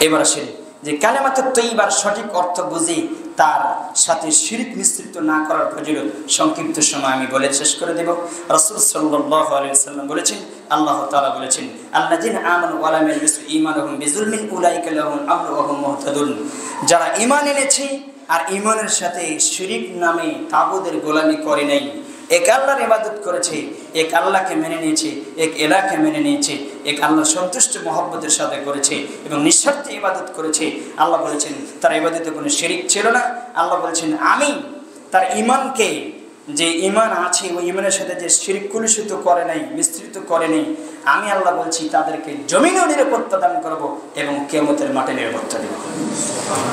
এবার আসেন যে কালেমাতুত তাইয়্যিবার সঠিক অর্থ বুঝি তার সাথে শিরক মিশ্রিত না করার ফজিলত সংক্ষিপ্ত সময় আমি বলে শেষ করে দেব। রাসূল সাল্লাল্লাহু আলাইহি ওয়াসাল্লাম বলেছেন, আল্লাহ তাআলা বলেছেন, আল্লাযিনা আমানু ওয়া লাম ইয়ালবিসু ঈমানাহুম বিযুলমিন উলাইকা লাহুমুল আমনু ওয়া হুম মুহতাদুন। যারা ঈমান এনেছে আর ঈমানের সাথে শিরক নামে তাগুতের গোলামি করে নাই, এক আল্লাহর ইবাদত করেছে, এক আল্লাহকে মেনে নিয়েছে, এক এলাহকে মেনে নিয়েছে, এক আল্লাহর সন্তুষ্ট মহব্বতের সাথে করেছে এবং নিঃস্বার্থে ইবাদত করেছে, আল্লাহ বলেছেন তার ইবাদতে কোনো শিরক ছিল না। আল্লাহ বলেছেন আমি তার ঈমানকে, যে ঈমান আছে ওই ঈমানের সাথে যে শিরক কলুষিত করে নাই, মিশ্রিত করে নাই, আমি আল্লাহ বলছি তাদেরকে জমিনেও নিরাপত্তা দান করব এবং কিয়ামতের মাঠে নিরাপত্তা দেব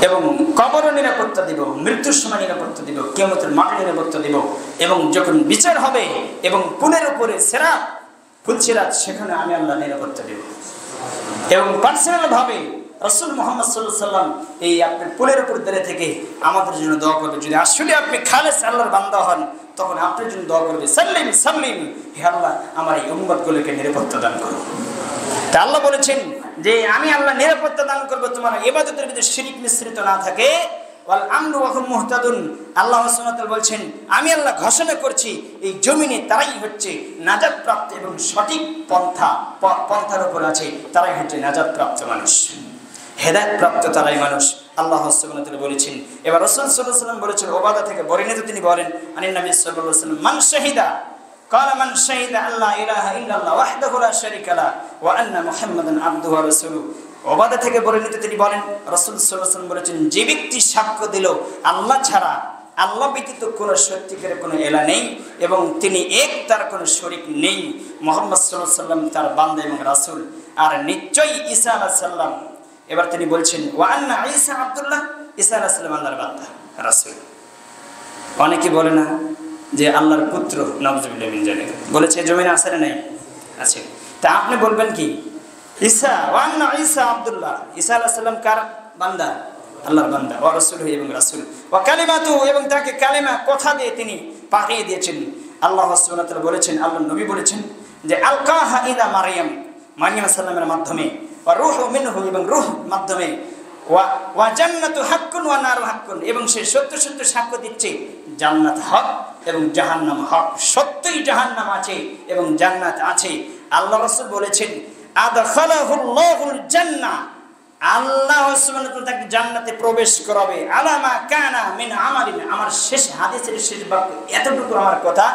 এবং কবরে নিরাপত্তা দেব, মৃত্যুর সময় নিরাপত্তা দেব, কিয়ামতের মাঠে নিরাপত্তা দেব এবং যখন বিচার হবে এবং পুলের উপরে সিরাত, ফুলসিরাত, সেখানে আমি আল্লাহ নিরাপত্তা দেব। এবং পার্সোনাল ভাবে রাসূল মুহাম্মদ সাল্লাল্লাহু আলাইহি ওয়াসাল্লাম এই আপনার পুলের উপর দাঁড়িয়ে থেকে আমাদের জন্য দোয়া করবে। যদি আসলে আপনি খালেস আল্লাহর বান্দা হন তখন আপনার জন্য দোয়া করবে, সাল্লিম সাল্লিম, হে আল্লাহ আমার এই উম্মতগুলোকে নিরাপত্তা দান করো। তা আল্লাহ বলেছেন যে আমি আল্লাহ নিরাপত্তা দান করবো তোমার ইবাদতের ভিতরে শিরক মিশ্রিত না থাকে। ওয়াল আমরু ওয়া হুম মুহতাদুন, আল্লাহ সুবহানাহু ওয়া তাআলা বলছেন আমি আল্লাহ ঘোষণা করছি এই জমিনে তারাই হচ্ছে নাজাত প্রাপ্ত এবং সঠিক পন্থার উপর আছে, তারাই হচ্ছে নাজাত প্রাপ্ত মানুষ, হেদায়েত প্রাপ্ত তারাই মানুষ, আল্লাহ সুবহানাহু ওয়া তাআলা বলেছেন। এবার রাসূল সাল্লাল্লাহু আলাইহি ওয়াসাল্লাম বলেছেন, ওবাদা থেকে বর্ণিত তিনি বলেন, আনিন নবী সাল্লাল্লাহু আলাইহি ওয়াসাল্লাম, মান শাহিদা قال من شهد أن لا إله إلا الله وحده لا شريك له وأن محمدا عبده ورسوله। ওবাদা থেকে বর্ণিত তিনি বলেন, রাসূল সাল্লাল্লাহু আলাইহি ওয়াসাল্লাম বলেছেন, যে ব্যক্তি সাক্ষ্য দিল আল্লাহ ছাড়া, আল্লাহ ব্যতীত কোনো সত্যিকারের কোনো এলা নেই এবং তিনি এক, তার কোনো শরীক নেই, মুহাম্মদ সাল্লাল্লাহু আলাইহি ওয়াসাল্লাম তার বান্দা এবং রাসূল, আর নিশ্চয়ই ঈসা আলাইহিস সালাম। এবার তিনি বলছেন ওয়া আন্না ঈসা আব্দুল্লাহ, ঈসা আলাইহিস সালাম আল্লাহর বান্দা রাসূল। অনেকে বলে না যে আল্লাহর পুত্র, নাউযুবিল্লাহি মিন যালিক বলেছে, জমিনে আছে না নাই? আছে। তা আপনি বলবেন কি ঈসা, ওয়া আন্না ঈসা আব্দুল্লাহ, ঈসা আলাইহিস সালাম কার বান্দা? আল্লাহর বান্দা, ওয়া রাসূলুহু এবং রাসূল, ওয়া কালিমাতুহু এবং তাকে কালিমা কথা দিয়ে তিনি পাঠিয়ে দিয়েছেন। আল্লাহ সুবহানাহু ওয়া তাআলা বলেছেন, আল্লাহর নবী বলেছেন যে আলকাহা ইলা মারইয়াম, মারইয়াম সাল্লামের মাধ্যমে, ওয়া রূহু মিনহু এবং রূহ মাধ্যমে, ওয়া জান্নাতু হাক্কুন ওয়া নারু হাক্কুন এবং সে সত্য সত্য সাক্ষ্য দিচ্ছে জান্নাত হক এবং জাহান্নাম হক, সত্যই জাহান্নাম আছে এবং জান্নাত আছে। আল্লাহ রাসূল বলেছেন আদখালাহুল্লাহুল জান্নাহ, আল্লাহ সুবহানাহু ওয়া তাআলা তাকে জান্নাতে প্রবেশ করাবে, আলামা কানা মিন আমালিন। আমার শেষ হাদিসের শেষ বাক্য এতটুকু আমার কথা,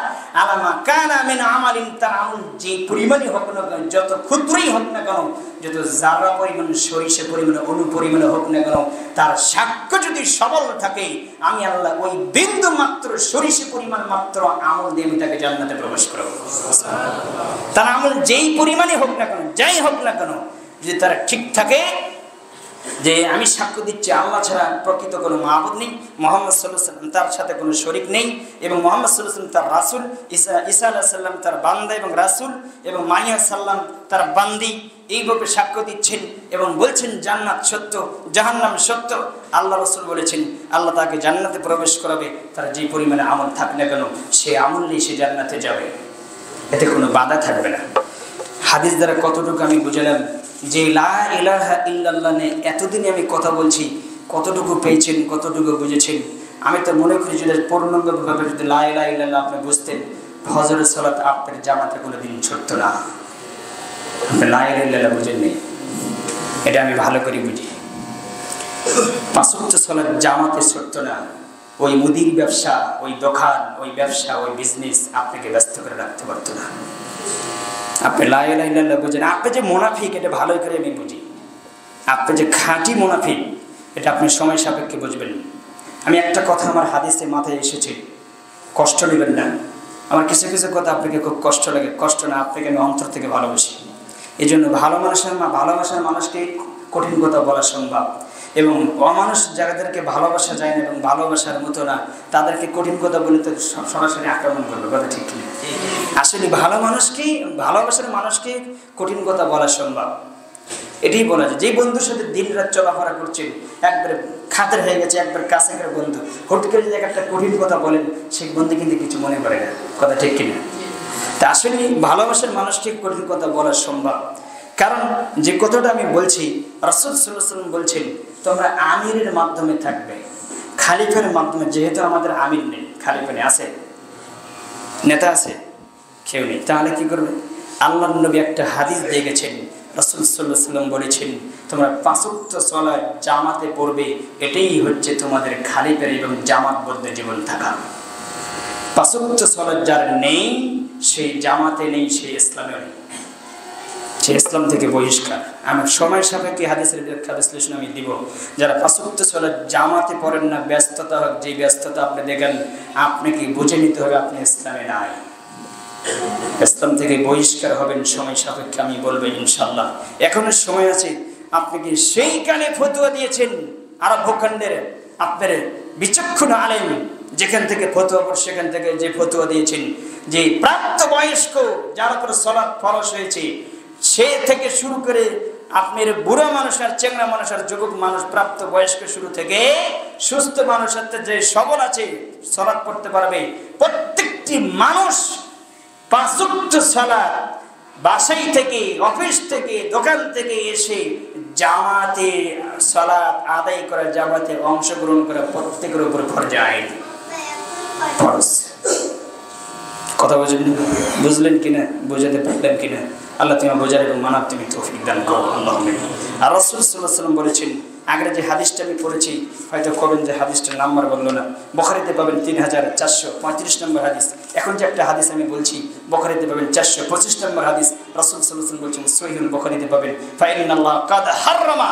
আলামা কানা মিন আমালিন, তার আমল যে পরিমাণই হোক না কেন, যত ক্ষুদ্রই হোক না কেন, যত যারা পরিমাণ, সরিষা পরিমাণ, অনু পরিমাণে হোক না কেন, তার সাক্ষ্য যদি সবল থাকে, আমি আল্লাহ ওই বিন্দু মাত্র, সরিষা পরিমাণ মাত্র আমল দিয়ে আমি তাকে জান্নাতে প্রবেশ করাবো। তার আমল যেই পরিমাণই হোক না কেন, যাই হোক না কেন, যদি তারা ঠিক থাকে যে আমি সাক্ষ্য দিচ্ছি আল্লাহ ছাড়া প্রকৃত কোনো মাবুদ নেই, মুহাম্মদ সাল্লাল্লাহু আলাইহি ওয়াসাল্লাম তার সাথে কোনো শরীক নেই এবং মুহাম্মদ সাল্লাল্লাহু আলাইহি ওয়াসাল্লাম তার রাসূল, ঈসা আলাইহিস সালাম তার বান্দা এবং রাসূল এবং মারিয়াম সাল্লাম তার বান্দি, এইভাবে সাক্ষ্য দিচ্ছেন এবং বলছেন জান্নাত সত্য, জাহান্নাম সত্য। আল্লাহ রাসূল বলেছেন আল্লাহ তাকে জান্নাতে প্রবেশ করাবে, তার যে পরিমাণে আমল থাক না কেন, সে আমল নিয়ে সে জান্নাতে যাবে, এতে কোনো বাধা থাকবে না। হাদিস দ্বারা কতটুকু আমি বুঝলাম যে লা ইলাহা ইল্লাল্লাহ নিয়ে এতদিনে আমি কথা বলছি, কতটুকু পেয়েছেন, কতটুকু বুঝেছেন? আমি তো মনে করি যদি পূর্ণাঙ্গভাবে যদি লা ইলাহা ইল্লাল্লাহ আপনি বুঝতেন, ফজরের সালাত আপনার জামাতে কোনোদিন ছুটতো না। আপনি লা ইলাহা ইল্লাল্লাহ বুঝেননি, এটা আমি ভালো করে বুঝি। পাঁচ ওয়াক্ত সালাত জামাতে ছুটতো না, ওই মুদির ব্যবসা, ওই দোকান, ওই ব্যবসা, ওই বিজনেস আপনাকে ব্যস্ত করে রাখতে পারতো না। আপনি লা ইলাহা ইল্লাল্লাহ বুঝেন, আপনি যে মুনাফিক এটা ভালোই করে আমি বুঝি, আপনি যে খাঁটি মুনাফিক এটা আপনি সময় সাপেক্ষে বুঝবেন। আমি একটা কথা আমার হাদিসে মাথায় এসেছে, কষ্ট নেবেন না, আমার কিছু কিছু কথা আপনাকে খুব কষ্ট লাগে, কষ্ট না, আপনাকে আমি অন্তর থেকে ভালোবাসি। এই জন্য ভালোবাসার মানুষকে কঠিন কথা বলা সম্ভব এবং অমানুষ যাদেরকে ভালোবাসা যায় না এবং ভালোবাসার মতো না, তাদেরকে কঠিন কথা বলে তো সরাসরি আক্রমণ করবে, কথা ঠিক কিনা? আসলে ভালোবাসার মানুষকে কঠিন কথা বলা সম্ভব, এটাই বলা যায়। যে বন্ধুর সাথে দিন রাত চলাফেরা করছেন, একবার খাতের হয়ে গেছে, একবার কাছের বন্ধু, হুট করে যদি একটা কঠিন কথা বলেন, সেই বন্ধু কিন্তু কিছু মনে করে না, কথা ঠিক কিনা? তা আসলে ভালোবাসার মানুষকে কঠিন কথা বলা সম্ভব, কারণ যে কথাটা আমি বলছি, রাসূল সাল্লাল্লাহু আলাইহি ওয়াসাল্লাম বলছেন তোমরা আমিরের মাধ্যমে থাকবে, খালিফার মাধ্যমে। যেহেতু আমাদের আমির নেই, খালিফা নেই, আছে নেতা আছে, কেউ নেই, তাহলে কি করবে? আল্লাহর নবী একটা হাদিস দিয়ে গেছেন, রাসূল সাল্লাল্লাহু আলাইহি ওয়াসাল্লাম বলেছেন তোমরা 5 ওয়াক্ত সালাত জামাতে পড়বে, এটাই হচ্ছে তোমাদের খালিফার এবং জামাতবদ্ধ জীবন থাকা। 5 ওয়াক্ত সালাত যার নেই, সেই জামাতে নেই, সেই ইসলামে নেই, সে ইসলাম থেকে বহিষ্কার। আমার সময় সাপেক্ষে হাদিসের ব্যাখ্যা বিশ্লেষণ আমি দিব। যারা 5 ওয়াক্ত সালাত জামাতে পড়েন না, ব্যস্ততা হোক যে ব্যস্ততা আপনি দেখেন, আপনাকে বুঝে নিতে হবে আপনি ইসলামে নাই, ইসলাম থেকে বহিষ্কার হবেন। সময় সাপেক্ষে আমি বলবো ইনশাআল্লাহ। এখনো সময় আছে। আপনি কি সেইখানে ফতোয়া দিয়েছেন আরব ভূখণ্ডের আপনার বিচক্ষণ আলেম, যেখান থেকে ফতোয়া পর সেখান থেকে যে ফতোয়া দিয়েছেন যে প্রাপ্ত বয়স্ক যার উপর সালাত ফরজ হয়েছে, সে থেকে শুরু করে আপনার বুড়া মানুষ আর চেংড়া মানুষ আর যুবক মানুষ, প্রাপ্ত বয়স্ক শুরু থেকে সুস্থ মানুষ যে সবল আছে সালাত পড়তে পারবে। প্রত্যেকটি মানুষ 5 ওয়াক্ত সালাত বাসাই থেকে, অফিস থেকে, দোকান থেকে এসে জামাতে সালাত আদায় করা, জামাতে অংশগ্রহণ করা প্রত্যেকের উপর ফরজ আইন, ফরজ। কথা বুঝলেন কিনা, বোঝাতে পারলেন কিনা? আল্লাহ তুমি বোঝার এবং মানার তুমি তৌফিক দান করো, আল্লাহুম্মা। আর রাসূল সাল্লাল্লাহু আলাইহি ওয়াসাল্লাম বলেছেন, আগের যে হাদিসটা আমি পড়েছি, হয়তো কবেন যে হাদিসটার নাম্বার বললো না, বুখারীতে পাবেন 3435 নম্বর হাদিস। এখন যে একটা হাদিস আমি বলছি, বুখারীতে পাবেন 425 নম্বর হাদিস। রাসূল সাল্লাল্লাহু আলাইহি ওয়াসাল্লাম বলছেন, সহিহুল বুখারীতে পাবেন, ফা ইন্নাল্লাহ কাদ হাররামা,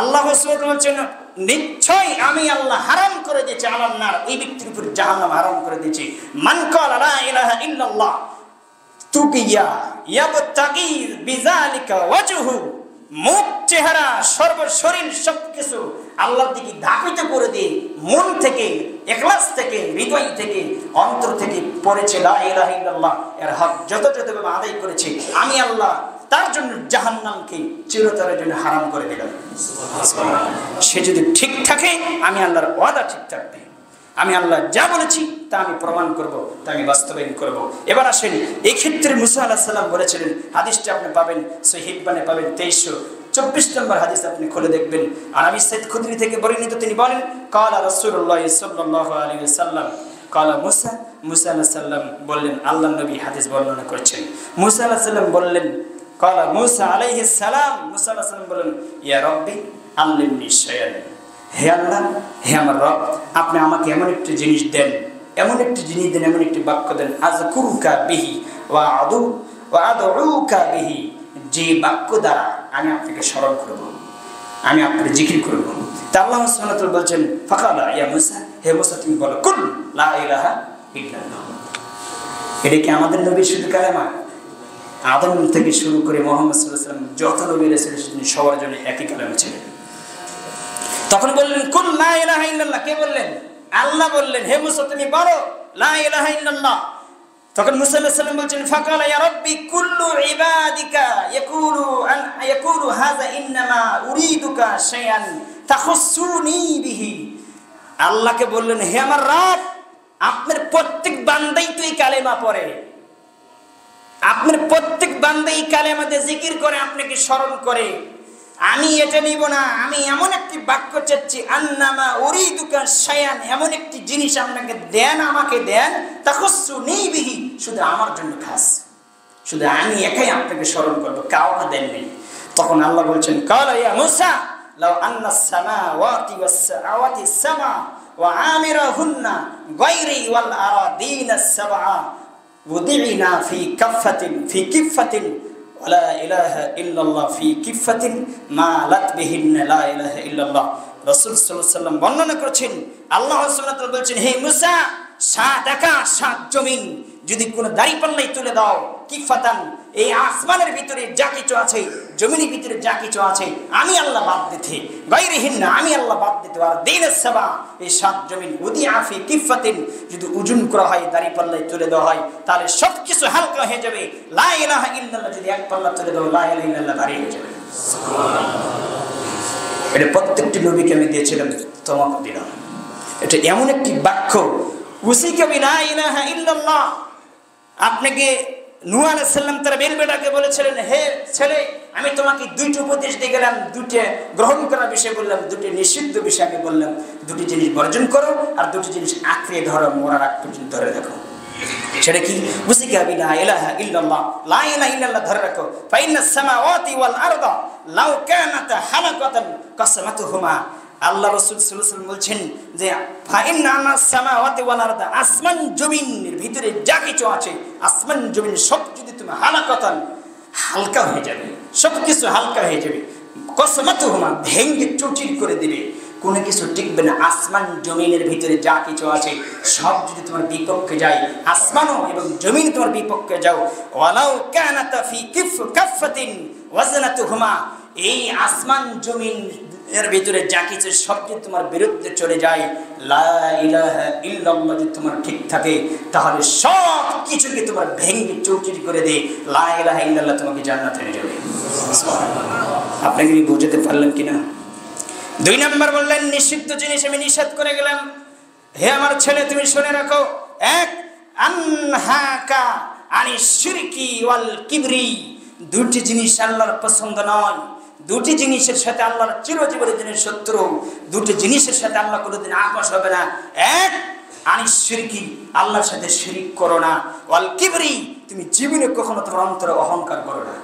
আল্লাহ সুবহানাহু ওয়া তাআলা নিশ্চয় আমি আল্লাহ হারাম করে দিয়েছি আলান নার, ওই ব্যক্তির উপর জাহান্নাম হারাম করে দিয়েছি। মান ক্বালা লা ইলাহা ইল্লাল্লাহ তুকিয়া ইয়াবতাগি বিযালিকা ওয়াজহু, মুখ চেহারা সর্ব শরীর সবকিছু আল্লাহর দিকে ধাবিত করে দিয়ে মন থেকে, ইখলাস থেকে, হৃদয় থেকে, অন্তর থেকে পড়েছে লা ইলাহা ইল্লাল্লাহ, এর হক যথাযথভাবে আদায় করেছে, আমি আল্লাহ তার জন্য জাহান্নামকে চিরতরের জন্য হারাম করে দিলাম। সে যদি ঠিক থাকে, আমি আল্লাহর ওয়াদা ঠিক থাকবে, আমি আল্লাহ যা বলেছি তা আমি প্রমাণ করব, তা আমি বাস্তবায়ন করব। এবার আসেন, এই ক্ষেত্রে মুসা আলাইহিস সালাম বলেছিলেন, হাদিসটা আপনি পাবেন সহিহ ইবনে পাবেন 2324 নম্বর হাদিস, আপনি খুলে দেখবেন। আর আবু সাঈদ খুদরি থেকে বর্ণিত, তিনি বলেন, ক্বালা রাসূলুল্লাহ সাল্লাল্লাহু আলাইহি ওয়াসাল্লাম ক্বালা মুসা, মুসা আলাইহিস সালাম বললেন, আল্লাহর নবী হাদিস বর্ণনা করেছেন, মুসা আলাইহিস সালাম বললেন, ক্বালা মুসা আলাইহিস সালাম, মুসা আলাইহিস সালাম বললেন, ইয়া রাব্বি আল্লিমনি শাইআন, হে আল্লাহ, হে আমার রব, আপনি আমাকে এমন একটি জিনিস দেন, এমন একটি জিনিস দেন, এমন একটি বাক্য দেন, আযকুরুকা বিহি ওয়া আদউকা বিহি, যে বাক্য দ্বারা আমি আপনাকে স্মরণ করব, আমি আপনার জিকির করব। তা আল্লাহ সুবহানাহু ওয়া তাআলা বলছেন, ফাকালা ইয়া মুসা, হে মুসা তুমি বলো, কুল লা ইলাহা ইল্লাল্লাহ। এটা কি আমাদের নবী শুধু কালেমা? আদম থেকে শুরু করে মুহাম্মদ সাল্লাল্লাহু আলাইহি ওয়াসাল্লাম যত নবী রাসূল সবার জন্য একই কালেমা ছিল। তখন বললেন, কুল লা ইলাহা ইল্লাল্লাহ। কে বললেন? আল্লাহ বললেন, হে মুসা তুমি বলো লা ইলাহা ইল্লাল্লাহ। তখন মুসা আলাইহিস সালাম বলছেন, ফাকালা ইয়া রাব্বি কুল্লু ইবাদিকা ইয়াকুলু হাযা ইন্নামা উরিদুকা শাইআন তাখুসুনি বিহি। আল্লাহকে বললেন, হে আমার রব, আপনার প্রত্যেক বান্দাই তো এই কালেমা পড়ে, আপনার প্রত্যেক বান্দাই কালেমাতে জিকির করে, আপনাকে স্মরণ করে, আমি এটা নিব না, আমি এমন একটি বাক্য চাচ্ছি, আন্নামা উরিদুকা শাইআন, এমন একটি জিনিস আপনাকে দেন, আমাকে দেন, তাখুসুনি বিহি, শুধু আমার জন্য খাস, শুধু আমি একাই আপনাকে স্মরণ করব, কাউকে দেন নেই। তখন আল্লাহ বলছেন, ক্বালা ইয়া মুসা লাউ আন্নাস সামাওয়াতি ওয়াস সাআওয়াতি সামা ওয়া আমিরাহুন্না গায়রি ওয়াল আরাদিনাস সাবআ উদিনা ফি কিফাতিন ওয়ালা ইলাহা ইল্লাল্লাহ ফি কিফাতিন মা লাত বিহিন্না লা ইলাহা ইল্লাল্লাহ। রাসূল সাল্লাল্লাহু আলাইহি ওয়াসাল্লাম বর্ণনা করেছেন, আল্লাহ সুবহানাহু ওয়া তাআলা বলছেন, হে মুসা, 7 আকাশ 7 জমিন যদি কোনো দাঁড়িপাল্লাই তুলে দাও, কিফাতান, এই আসমানের ভিতরে যা কিছু আছে, জমিনের ভিতরে যা কিছু আছে, আমি আল্লাহ বাদ দিতে, গায়রিহিন্না, আমি আল্লাহ বাদ দিতে, আর দিনাস সাবা, এই 7 জমিন উদিআ ফি কিফাতিন, যদি ওজন করা হয়, দাঁড়িপাল্লাই তুলে দেওয়া হয়, তাহলে সবকিছু হালকা হয়ে যাবে। লা ইলাহা ইল্লাল্লাহ যদি এক পাল্লা তুলে দাও, লা ইলাহা ইল্লাল্লাহ ভারী হয়ে যাবে। সুবহানাল্লাহ। এটা প্রত্যেকটি নবীকে আমি দিয়েছিলাম, তোমাকে দিলাম। এটা এমন একটি বাক্য, উসিকা বিলা ইলাহা ইল্লাল্লাহ। আপনাকে নূহ আলাইহিস সালাম তার বেটাকে বলেছিলেন, হে ছেলে, আমি তোমাকে দুইটি উপদেশ দিয়ে গেলাম, দুটো গ্রহণ করার বিষয় বললাম, দুটি নিষিদ্ধ বিষয় আমি বললাম। দুটি জিনিস বর্জন করো আর দুটি জিনিস আঁকড়ে ধরো, মরার আগ পর্যন্ত ধরে রাখো। সেটা কি? বুঝিকা বিলা ইলাহা ইল্লাল্লাহ, লা ইলাহা ইল্লাল্লাহ ধরে রাখো। ফাইনাস সামাওয়াতি ওয়াল আরদা লাউ কানাতা হালাকাতান কাসামাতুহুমা। আল্লাহ রাসূল সাল্লাল্লাহু আলাইহি ওয়াসাল্লাম বলছেন যে ফাইনাস সামাওয়াতি ওয়াল আরদা, আসমান জমিনের ভিতরে যা কিছু আছে, আসমান জমিন সব যদি তুমি হালাকাতান হালকা হয়ে যাবে, সব কিছু হালকা হয়ে যাবে, কাসামাতুহুমা ভেঙে চুরচির করে দিবে, কোনো কিছু টিকবে না। আসমান জমিনের ভিতরে যা কিছু আছে সব যদি তোমার বিপক্ষে যায়, আসমানও এবং জমিন তোমার বিপক্ষে যাও, ওয়ালাউ কানাতা ফি কাফফাতিন ওয়াজনাতুহুমা, এই আসমান জমিন এর ভিতরে যা কিছু সব যদি তোমার বিরুদ্ধে চলে যায়, লা ইলাহা ইল্লাল্লাহ যদি তোমার ঠিক থাকে, তাহলে সব কিছুকে তোমার ভেঙে চৌচির করে দে, লা ইলাহা ইল্লাল্লাহ তোমাকে জান্নাতে নিয়ে যাবে। আপনাকে কি বুঝাতে পারলেন কিনা? 2 নম্বর বললেন নিষিদ্ধ জিনিস আমি নিষেধ করে গেলাম। হে আমার ছেলে, তুমি শুনে রাখো, এক আনহাকা আনিশ শিরকি ওয়াল কিবরি, দুটি জিনিস আল্লাহর পছন্দ নয়, দুটি জিনিসের সাথে আল্লাহর চিরজীবনের জন্য শত্রু, দুটি জিনিসের সাথে আল্লাহ কোনোদিন আপোষ হবে না। এক আনিশ শিরকি, আল্লাহর সাথে শিরিক করো না, ওয়াল কিবরি, তুমি জীবনে কখনো তোমার অন্তরে অহংকার করো না।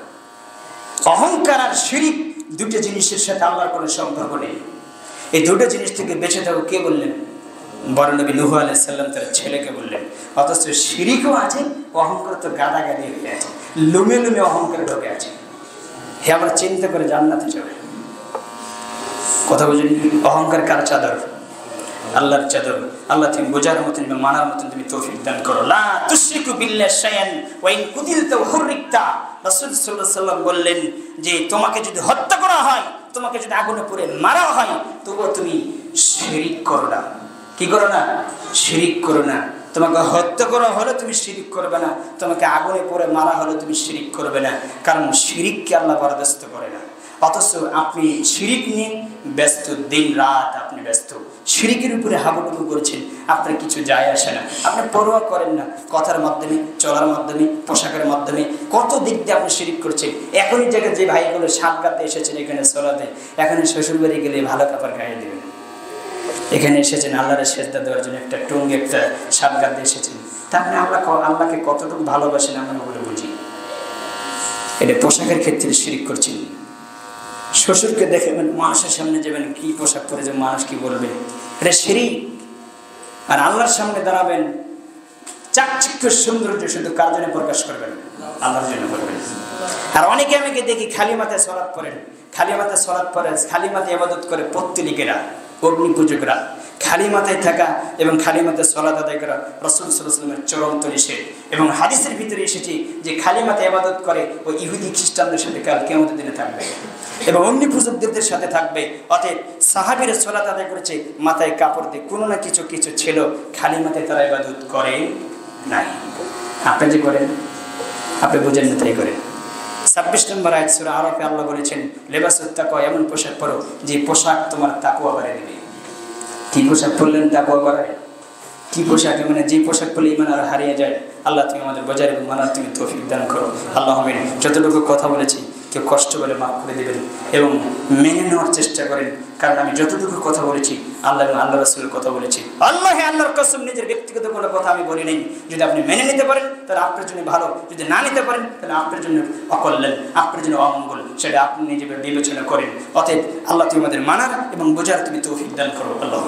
অহংকার আর শিরিক দুটো জিনিসের সাথে আল্লাহর কোনো সম্পর্ক নেই। এই দুটো জিনিস থেকে বেঁচে থাকো কে বললেন? বড় নবী নূহ আলাইহিস সালাম তার ছেলেকে বললেন। অথচ শিরিকও আছে, অহংকার তো গাদাগাদি হয়ে আছে, লুমে লুমে অহংকার ঢোকে আছে। হে আমরা চিন্তা করে জান্নাতে যাবে। কথা বুঝলি? অহংকার কার চাদর? আল্লাহর চাদর। আল্লাহ তুমি বোঝার মতন এবং মানার মতন তুমি তৌফিক দান করো। লা তুশরিকু বিল্লাহি শাইআন ওয়া ইন কুতিলতা হুররিকতা। রাসূল সাল্লাল্লাহু আলাইহি ওয়াসাল্লাম বললেন যে তোমাকে যদি হত্যা করা হয়, তোমাকে যদি আগুনে পুড়ে মারা হয়, তবুও তুমি শিরিক করো না। কি করো না? শিরিক করো না। তোমাকে হত্যা করা হলে তুমি শিরিক করবে না, তোমাকে আগুনে পুড়ে মারা হলে তুমি শিরিক করবে না, কারণ শিরিককে আল্লাহ বরদাস্ত করে না। অথচ আপনি শিরিক নিয়ে ব্যস্ত, দিন রাত আপনি ব্যস্ত, শিরিকের উপরে হাবুডুবু করেছেন, আপনার কিছু যায় আসে না, আপনি পরোয়া করেন না। কথার মাধ্যমে, চলার মাধ্যমে, পোশাকের মাধ্যমে কত দিক দিয়ে আপনি শিরিক করছেন। এখনই জায়গায় যে ভাইগুলো সাতগাতে এসেছেন এখানে চলাতে, এখানে শ্বশুরবাড়ি গেলে ভালো কাপড় গায়ে দেবেন, এখানে এসেছেন আল্লাহরের সেজদা দেওয়ার জন্য, একটা টুঙ্গে একটা সাতগাতে এসেছেন, তা আপনি আল্লাহকে কতটুকু ভালোবাসেন আমরা বলে বুঝি। এটা পোশাকের ক্ষেত্রে শিরিক করছেন। শ্বশুরকে দেখবেন, মানুষের সামনে যাবেন, কি পোশাক পরে যে মানুষ কি বলবে, এটা শিরিক। আর আল্লাহর সামনে দাঁড়াবেন, চাকচিক্য সৌন্দর্য শুধু কার জন্য প্রকাশ করবেন? আল্লাহর জন্য করবেন। আর অনেকে আমাকে দেখি খালি মাথায় সলাৎ পড়েন, খালি মাথায় সলাৎ পড়ে, খালি মাথায় ইবাদত করে পত্তলিকেরা, অগ্নি পূজকরা। খালি মাথায় থাকা এবং খালি মাথায় সলাত আদায় করা রাসূল সাল্লাল্লাহু আলাইহি ওয়াসাল্লামের চূড়ান্ত নিষেধ। এবং হাদিসের ভিতরে এসেছে যে খালি মাথায় ইবাদত করে ওই ইহুদি খ্রিস্টানদের সাথে কাল কিয়ামতের দিনে থাকবে এবং অগ্নি পূজকদের সাথে থাকবে। অতএব সাহাবীরা সলাত আদায় করেছে মাথায় কাপড় দিয়ে, কোনো না কিছু কিছু ছিল, খালি মাথায় তারা ইবাদত করে নাই। আপনি যে করেন, আপনি বুঝেন না তাই করেন। 26 নম্বর আয়াত সূরা আরাফে আল্লাহ বলেছেন, লিবাসুত তাকওয়া, এমন পোশাক পরো যে পোশাক তোমার তাকওয়া বাড়িয়ে দেবে। কি পোশাক পরলেন তাকওয়া বাড়ায়? কি পোশাক? মানে যে পোশাক পরলে ঈমান আর হারিয়ে যায়। আল্লাহ তুমি আমাদের বোঝার এবং মানার তুমি তৌফিক দান করো। আল্লাহ আমিন। যতটুকু কথা বলেছি কেউ কষ্ট বলে মাফ করে দেবেন এবং মেনে নেওয়ার চেষ্টা করেন, কারণ আমি যতটুকু কথা বলেছি আল্লাহ এবং আল্লাহ রাসূলের কথা বলেছি। আল্লাহর কসম, নিজের ব্যক্তিগত কোনো কথা আমি বলি নাই। যদি আপনি মেনে নিতে পারেন তাহলে আপনার জন্য ভালো, যদি না নিতে পারেন তাহলে আপনার জন্য অকল্যাণ, আপনার জন্য অমঙ্গল, সেটা আপনি নিজে বিবেচনা করেন। অতএব আল্লাহ তুমি আমাদের মানার এবং বোঝার তুমি তৌফিক দান করো। আল্লাহ।